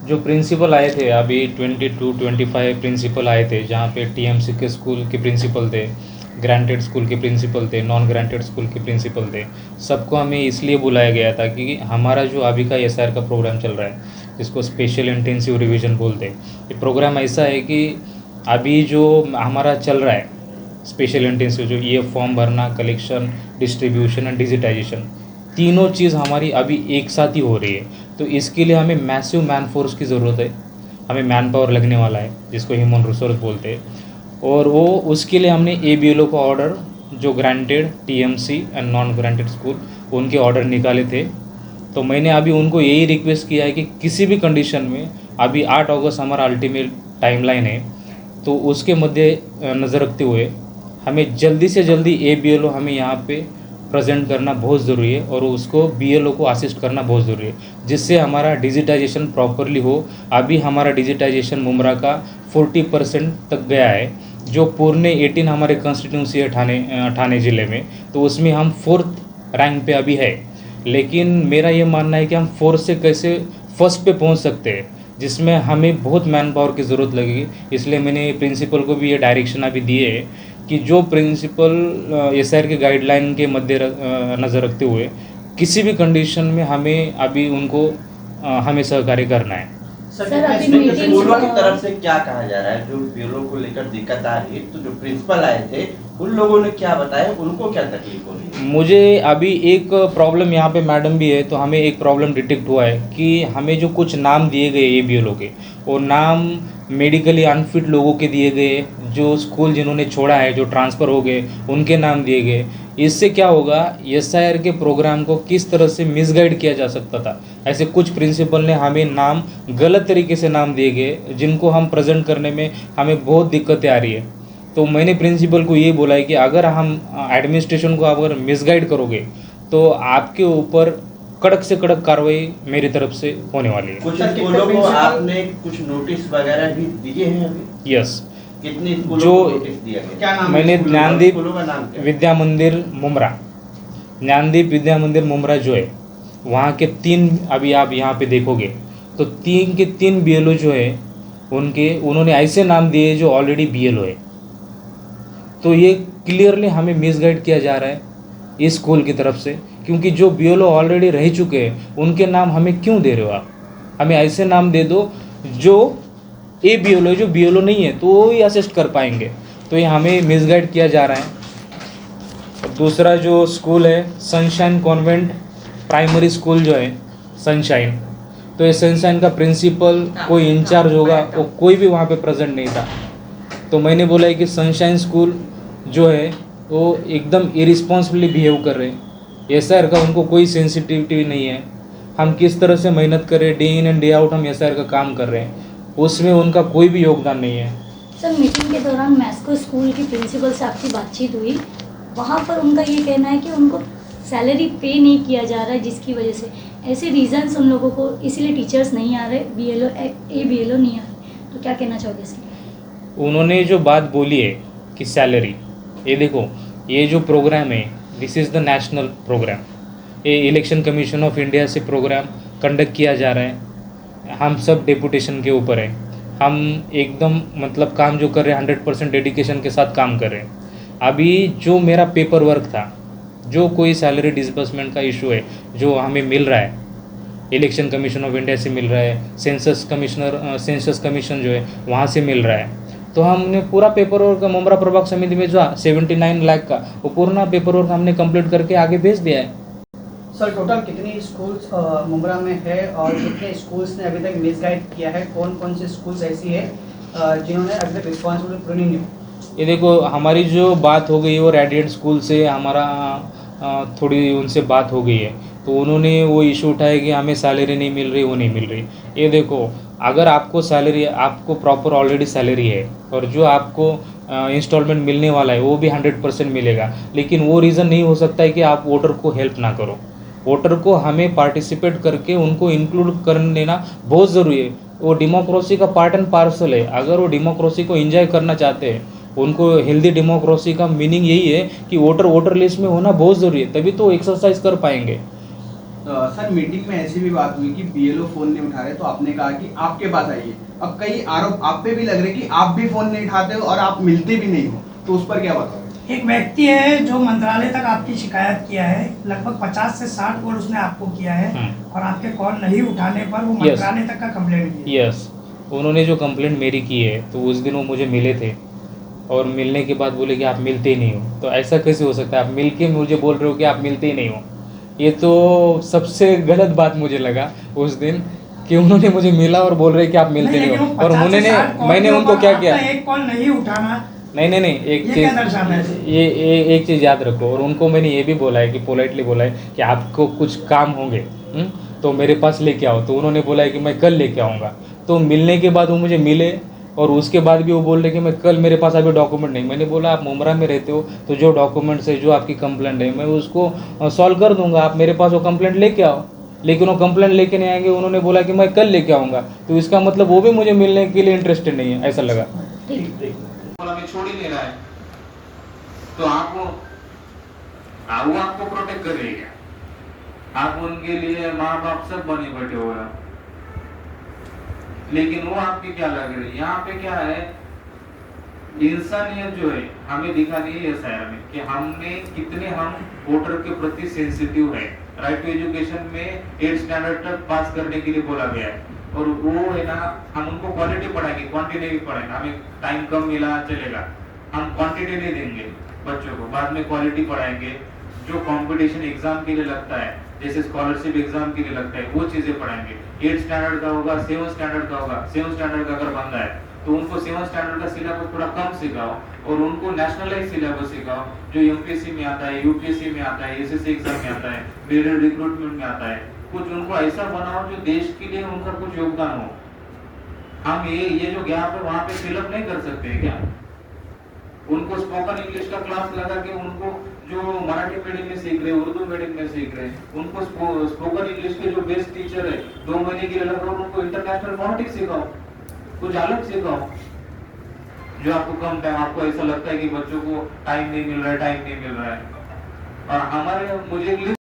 जो प्रिंसिपल आए थे अभी 22-25 प्रिंसिपल आए थे, जहाँ पे टीएमसी के स्कूल के प्रिंसिपल थे, ग्रांटेड स्कूल के प्रिंसिपल थे, नॉन ग्रांटेड स्कूल के प्रिंसिपल थे। सबको हमें इसलिए बुलाया गया था कि हमारा जो अभी का एसआर का प्रोग्राम चल रहा है, जिसको स्पेशल इंटेंसिव रिवीजन बोलते हैं, ये प्रोग्राम ऐसा है कि अभी जो हमारा चल रहा है स्पेशल इंटेंसिव, जो ये फॉर्म भरना, कलेक्शन, डिस्ट्रीब्यूशन एंड डिजिटाइजेशन, तीनों चीज़ हमारी अभी एक साथ ही हो रही है। तो इसके लिए हमें मैसिव मैन फोर्स की ज़रूरत है, हमें मैन पावर लगने वाला है, जिसको ह्यूमन रिसोर्स बोलते हैं। और वो उसके लिए हमने ABLO का ऑर्डर, जो granted TMC and non granted school, उनके ऑर्डर निकाले थे। तो मैंने अभी उनको यही रिक्वेस्ट किया है कि किसी भी कंडीशन में, अभी 8 अगस्त हमारा अल्टीमेट टाइमलाइन है, तो उसके मध्य नज़र रखते हुए हमें जल्दी से जल्दी ABLO हमें यहाँ पे प्रेजेंट करना बहुत ज़रूरी है, और उसको BLO को असिस्ट करना बहुत ज़रूरी है, जिससे हमारा डिजिटाइजेशन प्रॉपरली हो। अभी हमारा डिजिटाइजेशन मुमरा का 40% तक गया है, जो पूर्ण 18 हमारे कॉन्स्टिट्यूंसी है ठाणे ज़िले में, तो उसमें हम 4th रैंक पे अभी है। लेकिन मेरा ये मानना है कि हम 4 से कैसे फर्स्ट पे पहुंच सकते हैं, जिसमें हमें बहुत मैन पावर की ज़रूरत लगेगी। इसलिए मैंने प्रिंसिपल को भी ये डायरेक्शन अभी दिए है कि जो प्रिंसिपल एसआर के गाइडलाइन के मध्य नज़र रखते हुए किसी भी कंडीशन में हमें अभी उनको हमें सहकार्य करना है। सर अभी स्कूलों की तरफ से क्या कहा जा रहा है? जो ब्यूरो को लेकर दिक्कत आ रही है, तो जो प्रिंसिपल आए थे उन लोगों ने क्या बताया, उनको क्या तकलीफ हो रही है? मुझे अभी एक प्रॉब्लम यहाँ पे मैडम भी है, तो हमें एक प्रॉब्लम डिटेक्ट हुआ है कि हमें जो कुछ नाम दिए गए ABLO के, वो नाम मेडिकली अनफिट लोगों के दिए गए, जो स्कूल जिन्होंने छोड़ा है, जो ट्रांसफ़र हो गए, उनके नाम दिए गए। इससे क्या होगा, SIR के प्रोग्राम को किस तरह से मिसगाइड किया जा सकता था। ऐसे कुछ प्रिंसिपल ने हमें नाम गलत तरीके से नाम दिए गए, जिनको हम प्रेजेंट करने में हमें बहुत दिक्कतें आ रही है। तो मैंने प्रिंसिपल को ये बोला है कि अगर हम एडमिनिस्ट्रेशन को अगर मिसगाइड करोगे, तो आपके ऊपर कड़क से कड़क कार्रवाई मेरी तरफ से होने वाली है। कुछ स्कूलों को आपने कुछ नोटिस वगैरह भी दिए हैं अभी? यस, कितनी स्कूलों जो को नोटिस दिया गया? क्या नाम? मैंने ज्ञानदीप स्कूलों का नाम क्या है? विद्या मंदिर मुमरा, ज्ञानदीप विद्या मंदिर मुमरा जो है, वहाँ के 3, अभी आप यहाँ पे देखोगे तो 3 के 3 BLO जो है, उन्होंने ऐसे नाम दिए जो ऑलरेडी BLO है। तो ये क्लियरली हमें मिसगाइड किया जा रहा है इस स्कूल की तरफ से, क्योंकि जो BLO ऑलरेडी रह चुके हैं उनके नाम हमें क्यों दे रहे हो आप? हमें ऐसे नाम दे दो जो BLO, जो BLO नहीं है तो वो ही असिस्ट कर पाएंगे। तो ये हमें मिसगाइड किया जा रहा है। और दूसरा जो स्कूल है सनशाइन कॉन्वेंट प्राइमरी स्कूल जो है सनशाइन, तो ये सनशाइन का प्रिंसिपल कोई इंचार्ज होगा, वो कोई भी वहाँ पे प्रेजेंट नहीं था। तो मैंने बोला है कि सनशाइन स्कूल जो है वो एकदम इरिस्पॉन्सिबली बिहेव कर रहे हैं। SIR का उनको कोई सेंसिटिविटी नहीं है। हम किस तरह से मेहनत करें, day in and day out हम SIR का काम कर रहे हैं, उसमें उनका कोई भी योगदान नहीं है। सर मीटिंग के दौरान मैस्को स्कूल की प्रिंसिपल से आपकी बातचीत हुई, वहाँ पर उनका ये कहना है कि उनको सैलरी पे नहीं किया जा रहा है, जिसकी वजह से ऐसे रीजंस उन लोगों को, इसीलिए टीचर्स नहीं आ रहे, ABLO नहीं आ रहे। तो क्या कहना चाहोगे इसलिए? उन्होंने जो बात बोली है कि सैलरी, ये देखो, ये जो प्रोग्राम है this is the national program, ये इलेक्शन कमीशन ऑफ इंडिया से प्रोग्राम कंडक्ट किया जा रहा है। हम सब डेपुटेशन के ऊपर है, हम एकदम मतलब काम जो कर रहे हैं 100% डेडिकेशन के साथ काम कर रहे हैं। अभी जो मेरा पेपर वर्क था, जो कोई सैलरी डिसबर्समेंट का इशू है जो हमें मिल रहा है, इलेक्शन कमीशन ऑफ इंडिया से मिल रहा है, सेंसस कमीशन जो है वहाँ से मिल रहा है, तो हमने पूरा पेपर वर्क मुमरा प्रभाग समिति में जो 79 लाख का वो पूरा पेपर वर्क हमने कंप्लीट करके आगे भेज दिया है। सर टोटल कितनी स्कूल्स मुमरा में है और कितने स्कूल्स ने अभी तक मिसगाइड किया है? कौन कौन से स्कूल्स ऐसी है जिन्होंने अभी तक रिस्पॉन्सिबिलिटी पूरी नहीं हुई? ये देखो, हमारी जो बात हो गई वो रेडिएंट स्कूल से हमारा थोड़ी उनसे बात हो गई है, तो उन्होंने वो इशू उठाया कि हमें सैलरी नहीं मिल रही, वो नहीं मिल रही। ये देखो, अगर आपको सैलरी, आपको प्रॉपर ऑलरेडी सैलरी है और जो आपको इंस्टॉलमेंट मिलने वाला है वो भी 100% मिलेगा, लेकिन वो रीज़न नहीं हो सकता है कि आप वोटर को हेल्प ना करो। वोटर को हमें पार्टिसिपेट करके उनको इंक्लूड कर लेना बहुत ज़रूरी है। वो डेमोक्रेसी का पार्ट एंड पार्सल है। अगर वो डेमोक्रेसी को एंजॉय करना चाहते हैं, उनको हेल्दी डेमोक्रेसी का मीनिंग यही है कि वोटर लिस्ट में होना बहुत ज़रूरी है, तभी तो एक्सरसाइज कर पाएंगे। तो सर मीटिंग में ऐसी भी बात हुई कि बीएलओ फोन नहीं उठा रहे, तो आपने कहा कि आपके पास आइए। अब कई आरोप आप पे भी लग रहे कि आप भी फोन नहीं उठाते हो और आप मिलते भी नहीं हो, तो उस पर क्या बताओगे? एक व्यक्ति है जो मंत्रालय तक आपकी शिकायत किया है, लगभग 50 से 60 कॉल उसने आपको किया है और आपके कॉल नहीं उठाने पर वो मंत्रालय तक का कंप्लेंट किया। यस, उन्होंने जो कंप्लेंट मेरी की है तो उस दिन वो मुझे मिले थे और मिलने के बाद बोले कि आप मिलते ही नहीं हो। तो ऐसा कैसे हो सकता है, आप मिल के मुझे बोल रहे हो कि आप मिलते ही नहीं हो। ये तो सबसे गलत बात मुझे लगा उस दिन कि उन्होंने मुझे मिला और बोल रहे कि आप मिलते नहीं हो। और मैंने उनको क्या किया, एक कॉल नहीं उठाना, नहीं, एक चीज़ याद रखो। और उनको मैंने ये भी बोला है कि पोलाइटली बोला है कि आपको कुछ काम होंगे तो मेरे पास लेके आओ। तो उन्होंने बोला है कि मैं कल लेके आऊँगा। तो मिलने के बाद वो मुझे मिले और उसके बाद भी वो बोल रहे कि मैं कल, मेरे पास अभी डॉक्यूमेंट नहीं। मैंने बोला आप मुमरा में रहते हो तो जो डॉक्यूमेंट्स है, जो आपकी कंप्लेंट है, मैं उसको सॉल्व कर दूंगा, आप मेरे पास वो कंप्लेंट लेके आओ। लेकिन वो कंप्लेंट लेके नहीं आएंगे। उन्होंने बोला कि मैं कल लेके आऊँगा। तो इसका मतलब वो भी मुझे मिलने के लिए इंटरेस्टेड नहीं है, ऐसा लगा। बोला मैं छोड़ ही नहीं रहा है, तो वो आपको प्रोटेक्ट कर रही है। आप उनके लिए माँ बाप सब बने बैठे हुए हैं, लेकिन वो आपकी क्या लग रही है? यहाँ पे क्या है, इंसानियत जो है हमें दिखानी है शहर में कि हमने कितने हम वोटर के प्रति सेंसिटिव है। राइट टू एजुकेशन में 8th स्टैंडर्ड तक पास करने के लिए बोला गया है और वो है ना, हम उनको क्वालिटी पढ़ाएंगे, क्वांटिटी नहीं पढ़ाएंगे। हमें टाइम कम मिला चलेगा, हम क्वांटिटी नहीं देंगे बच्चों को, बाद में क्वालिटी पढ़ाएंगे। जो कंपटीशन एग्जाम के लिए लगता है, जैसे स्कॉलरशिप एग्जाम के लिए लगता है, वो चीजें पढ़ाएंगे। 8th स्टैंडर्ड का होगा, 7th स्टैंडर्ड का होगा। 7th स्टैंडर्ड का अगर बंदा है तो उनको 7th स्टैंडर्ड का सिलेबस थोड़ा कम सिखाओ और उनको नेशनलाइज सिलेबस सिखाओ जो एमपीएससी में आता है, यूपीएससी में आता है, एसएससी एग्जाम में आता है, मेरिट रिक्रूटमेंट में आता है। कुछ उनको ऐसा बनाओ जो देश के लिए उनका कुछ योगदान हो। हम ये जो गैप है वहां पे फिलअप नहीं कर सकते क्या? उनको स्पोकन इंग्लिश का क्लास लगा के, उनको जो मराठी मीडियम में सीख रहे, उर्दू मीडियम में सीख रहे, उनको स्पोकन इंग्लिश के जो बेस्ट टीचर है 2 महीने के लिए लगाओ, उनको इंटरनेशनल पॉलिटिक्स सिखाओ, कुछ अलग सिखाओ। जो आपको कम टाइम, आपको ऐसा लगता है कि बच्चों को टाइम नहीं मिल रहा है, और हमारे मुझे